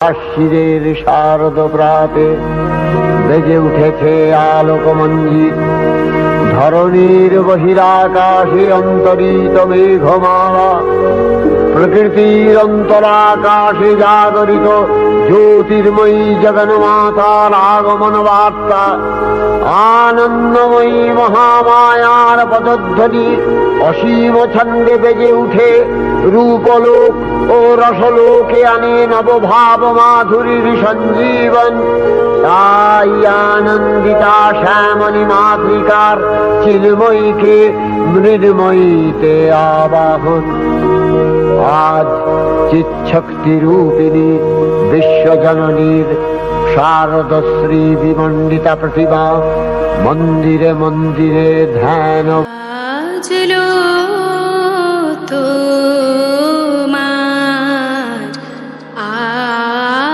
আশ্বিরের শারদ প্রাতে বেজে উঠেছে আলোকমঞ্জিত, ধরণীর বহিরাকাশে অন্তরিত মেঘমালা, প্রকৃতির অন্তরাকাশে জাগরিত জ্যোতির্ময়ী জগন্মাতার আগমন বার্তা, আনন্দময়ী মহামায়ার পদধ্বনি অসীম ছন্দে বেজে উঠে রূপলোক ও রসলোকে আনে নবভাব মাধুরীর সঞ্জীবন। তাই আনন্দিতা শ্যামলী মাতৃকার চিন্ময়ীকে মৃন্ময়ীতে আবাহন। আজ চিৎশক্তি রূপিণী বিশ্বজননীর শারদশ্রী বিমণ্ডিতা প্রতিভা মন্দিরে মন্দিরে ধ্যান।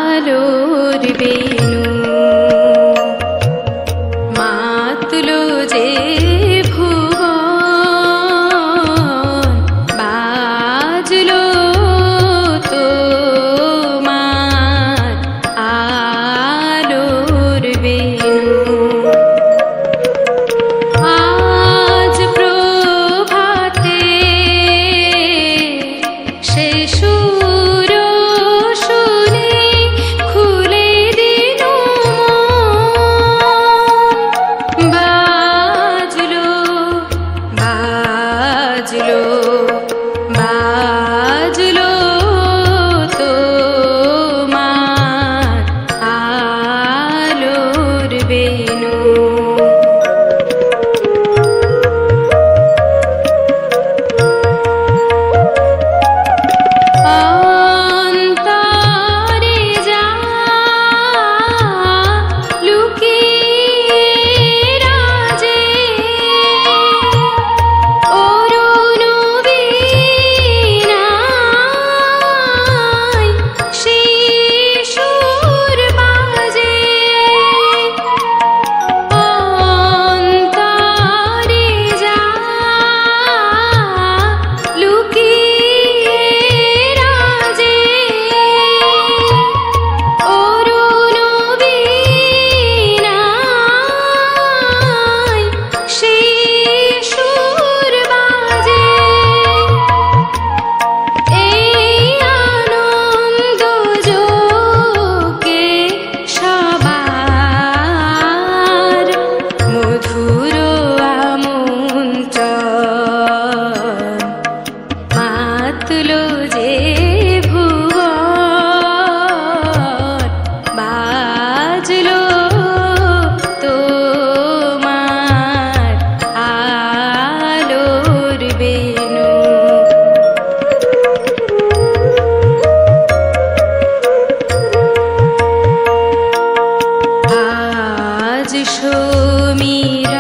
আলোর বেনু মাতুলো যে ভুবন, বাজলো তোমার আলোর বেনু। আজ প্রভাতে সে সুর শুনে খুলে দিল মন। বাজলো বাজলো বাজলো তোমার আলোর বেনু। অন্তরে যা লুকিয়ে রাজে অরুণ বীণায় সেই সুর বাজে। অন্তরে যা লুকিয়ে রাজে অরুণ বীণায় সেই সুর বাজে। এই আনন্দ যোগে সবার মধুর আমন্ত্রণ। মাতুলো যে ভুবন, বাজলো তোমার আলোর বেনু। আজ সমীরণ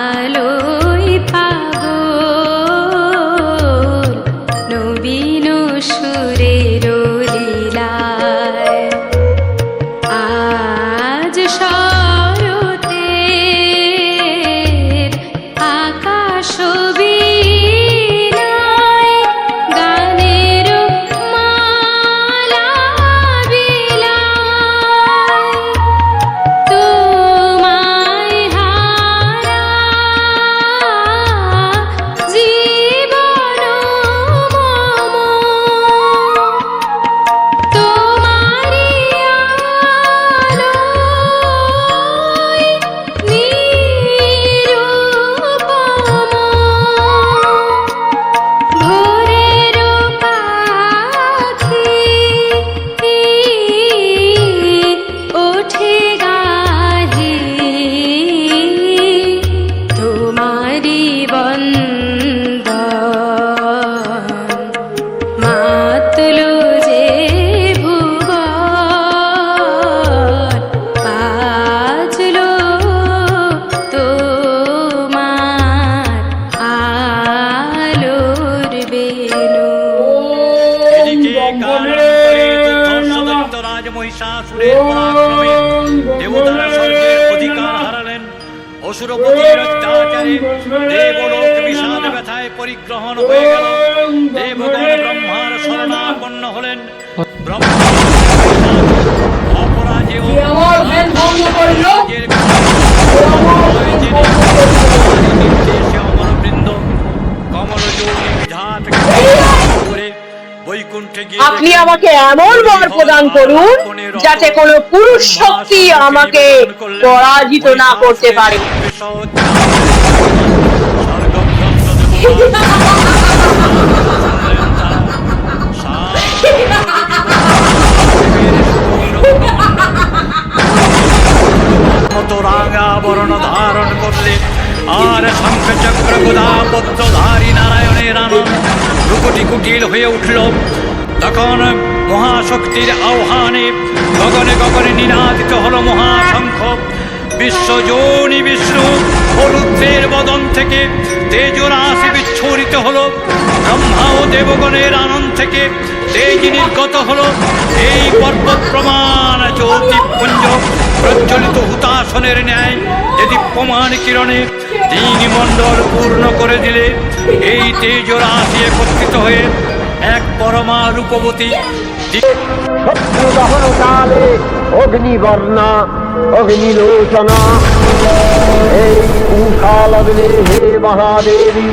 আলোয় পাগল, নবীন সুরের লীলায়। আজ শরতের আকাশ বীণায় গানের মালা বিলায়। তোমায় হারা জীবন মম, তোমারি আলোয় নিরুপম। ভোরের পাখি ওঠে গাহি তোমারি বন্দন। মাতুলো যে ভুবন, বাজলো তোমার আলোর বেনু। এদিকে কারান্তরে ধ্বংসদগ্ধ রাজমহিষাসুরের পরাক্রমে দেবতারা স্বর্গের অধিকার হারালেন। অসুরপতির অত্যাচারে দেবলোক বিষাদ ব্যথায় পরিগ্রহণ হয়ে গেল। দেবগণ ব্রহ্মার শরণাপন্ন হলেন। ব্রহ্মা অপরাজেয় নির্দেশে অমরবৃন্দ কমলযোগী বিধাত করে বৈকুণ্ঠে গিয়ে আপনি আমাকে এমন বর প্রদান করুন যাতে কোনো পুরুষ শক্তি আমাকে পরাজিত না করতে পারে। মতো রাঙা বরণ ধারণ করলে আর শঙ্খ চক্র গদা পদ্মধারী নারায়ণের আনন্দ রূপটি কুটিল হয়ে উঠল। তখন মহাশক্তির আহ্বানে গগনে গগনে নিনাদিত হল মহাশঙ্খ। বিশ্বজনী বিষ্ণু ও রুদ্রের বদন থেকে তেজরাশি বিচ্ছুরিত হল। ব্রহ্মা ও দেবগণের আনন্দ থেকে তেজ নির্গত হল। এই পর্বত প্রমাণ জ্যোতিপুঞ্জ প্রজ্বলিত হুতাসনের ন্যায় যদি প্রমাণ কিরণে তিন মণ্ডল পূর্ণ করে দিলে এই তেজরাশি একত্রিত হয়ে এক পরমা রূপবতী শত্রু দহন কালে অগ্নিবর্ণা অগ্নিলোচনা এই উষা লগ্নে হে মহাদেবী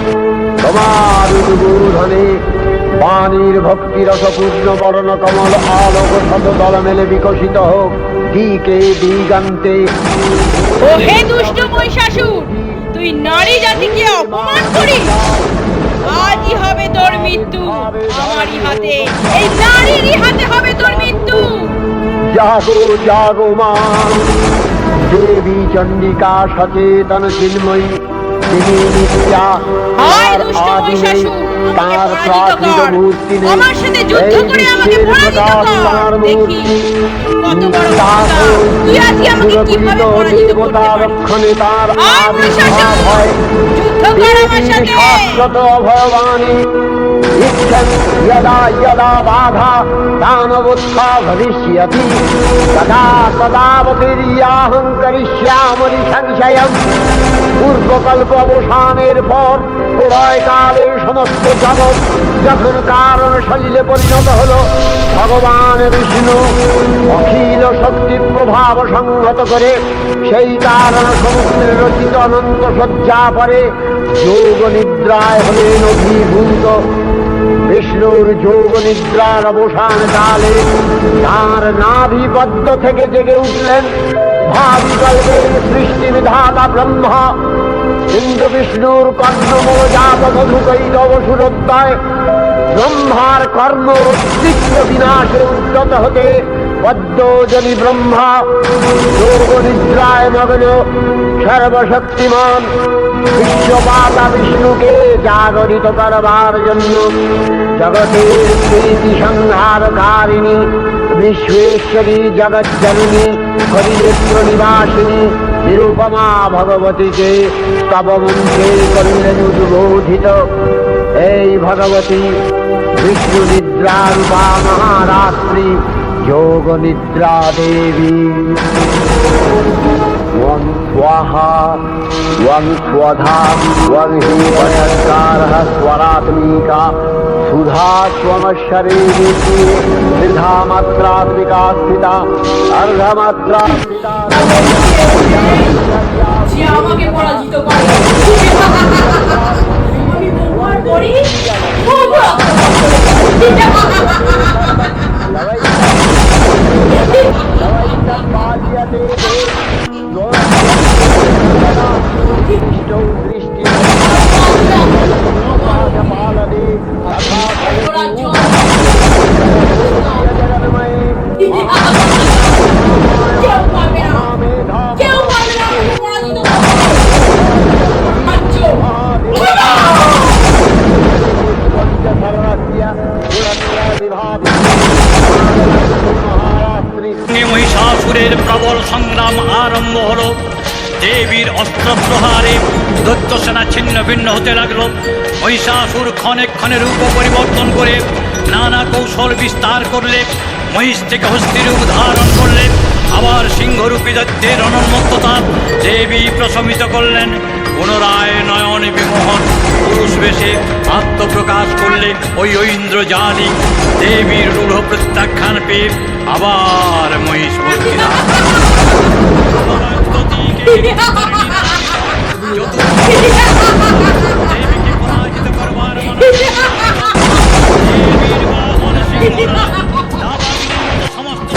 তোমার উদ্বোধনে বাণীর ভক্তি রসপূর্ণ বরণ কমল আলোক শতদল মেলে বিকশিত হোক দিকে দিগান্তে। ও হে দুষ্ট মহিষাসুর, তুই নারী জাতিকে অপমান করিস। আজই হবে তোর মৃত্যু আমারই হাতে, এই নারীরই হাতে হবে তোর মৃত্যু। জাগো জাগো মা দেবী চণ্ডিকা সচেতন চিন্ময়ী তিনি নিত্যা হায় দুষ্ট মহিষাসুর, আমাকে তার পরাজিত প্রাকৃত কর। মূর্তি নেই আমার সাথে যুদ্ধ করে আমাকে পরাজিত কর। দেখি কত বড় ক্ষমতা। তুই আজকে আমাকে কিভাবে পরাজিত করতে পারিস। রক্ষণে তার হায় আবির্ভাব হয় যুদ্ধ কর আমার সাথে। শাশ্বত অভয়বাণী ইচ্ছন যদা যদা বাধা দানবোত্থা ভবিষ্যতি তদা তদাবতীর্যাহং করিষ্যামি সংশয়ম। পূর্বকল্প অবসানের পর প্রলয়কালে সমস্ত জগৎ যখন কারণ শৈলে পরিণত হল, ভগবান বিষ্ণু অখিল শক্তি প্রভাব সংহত করে সেই কারণ সমুদ্রের রচিত অনন্ত শয্যা পরে যোগ নিদ্রায় হলেন অভিভূত। বিষ্ণুর যোগ নিদ্রার অবসান কালে তার নাভিপদ্ম থেকে জেগে উঠলেন ভাবিকল্পের সৃষ্টি বিধাতা ব্রহ্মা। ইন্দ্র বিষ্ণুর কর্ণমূল জাত মধুকৈতব সুরোদ্দয় ব্রহ্মার কর্ম অস্তিত্ব বিনাশে উদ্যত হতে পদ্মজনী ব্রহ্মা যোগ নিদ্রায় মগ্ন সর্বশক্তিমান বিশ্বপাতা বিষ্ণুকে জাগরিত করবার জন্য জগতের স্মৃতি সংহারকারিণী বিশ্বেশ্বরী জগজ্জননী হরিনেত্র নিবাসিনী নিরুপমা ভগবতীকে স্তবমন্ত্রে করলেন উদ্বোধিত। এই ভগবতী বিষ্ণু নিদ্রা রূপা মহারাত্রি যোগ নিদ্রা দেবী। ওং স্বাহা ওং স্বধা ওং হি ভয়ঙ্কারः স্বরাত্মিকা সুধা স্বমশ্বরেণী সিদ্ধা মাত্রাত্মিকা স্থিতা অর্ধমাত্রা স্থিতা। যে আমাকে পরাজিত করে আমি ব্যবহার করি মহিষাসুরের প্রবল সংগ্রাম আরম্ভ হল। দেবীর অস্ত্র প্রহারে দৈত্য সেনা ছিন্ন ভিন্ন হতে লাগলো। মহিষাসুর ক্ষণে ক্ষণে রূপ পরিবর্তন করে নানা কৌশল বিস্তার করলে, মহিষ থেকে হস্তি রূপ ধারণ করলে, আবার সিংহরূপী দৈত্যের অনন্মত্ততা দেবী প্রশমিত করলেন। পুনরায় নয়ন বিমোহন পুরুষ বেশে আত্মপ্রকাশ করলে ওই ঐন্দ্রজালিক দেবীর রূঢ় প্রত্যাখ্যান পেয়ে আবার মহিষমূর্তিরা দেবীকে পরাজিত করবার দেবীর বাহন সিংহরা সমস্ত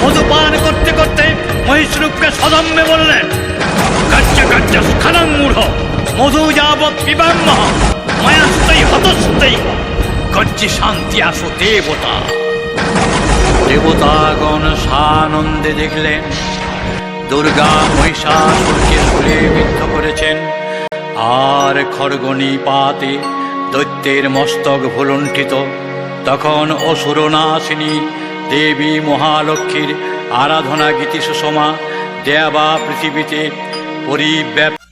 মধুপান করতে করতে মহিষরূপকে সদম্যে বললেন, কাচ্চা কাচ্চা স্খানাং মূঢ় মধু যাবৎ পিবাম্য মায়াস্তৈ হতস্তৈ গজ্জি শান্তি আসো দেবতা। দেবতাগণ সানন্দে দেখলেন দুর্গা মহিষাসুরকে শুলে বিদ্ধ করেছেন, আর খড়গনি পাতে দৈত্যের মস্তক ভুলুণ্ঠিত। তখন অসুরনাশিনী দেবী মহালক্ষ্মীর আরাধনা গীতি সুষমা দেবা পৃথিবীতে পরিব্যাপ্ত।